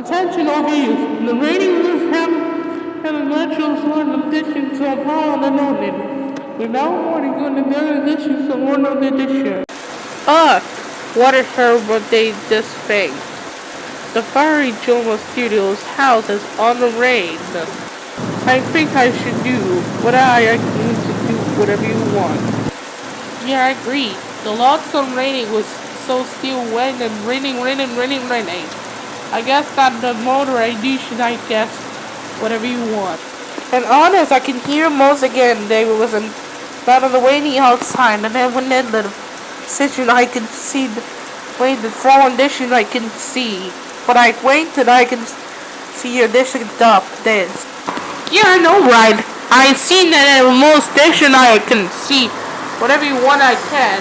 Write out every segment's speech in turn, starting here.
Attention all viewers, the rating of this have a natural sort of addition to a power unknown. We're now warning on the third edition of one of the edition. What a terrible day this thing. The fiery Joelma Studios house is on the rain. I think I should do what I need to do whatever you want. Yeah, I agree. The lots of raining was so still wet and raining. I guess that the motor ID should I guess whatever you want. And honest, I can hear most again. They was out of the waiting outside, and then when in the situation I can see the way the foundation I can see. But I waited, I can see your dish up this. Yeah, I know, right? I seen that at most station I can see whatever you want I can.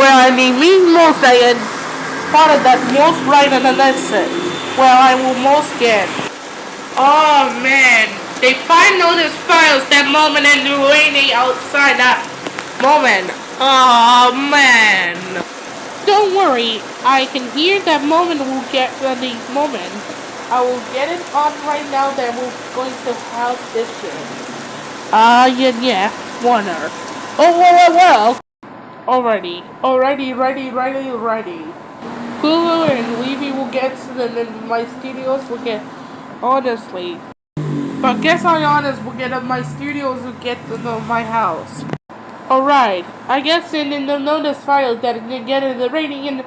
Well, I mean most I had thought of that most right and that's it. Well, I will most get. Oh man, they find notice files that moment and the raining outside that moment. Oh man. Don't worry, I can hear that moment will get the moment. I will get it on right now that we're going to have this shit. Yeah, Warner. Oh, well. Alrighty. Hulu and Levy will get to my studios will get, honestly. But guess how honest will get at my studios will get to my house. Alright, I guess in the notice files that they get in the rating in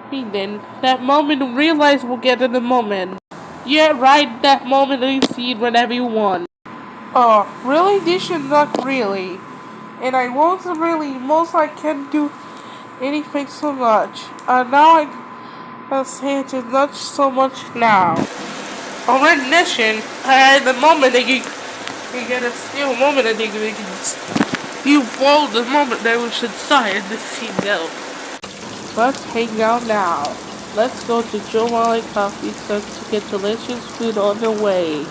then that moment realize we'll get in the moment. Yeah, right, that moment you see whenever you want. Oh, really? This should not really. And I won't really, most I can't do anything so much. Now I say it is not so much now. On ignition, the moment that you get a still moment that you fold the moment that we should sign the seatbelt. Let's hang out now. Let's go to Joe Molly Coffee Truck to get delicious food on the way.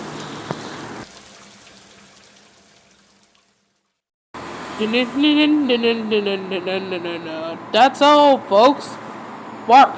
That's all, folks. Work.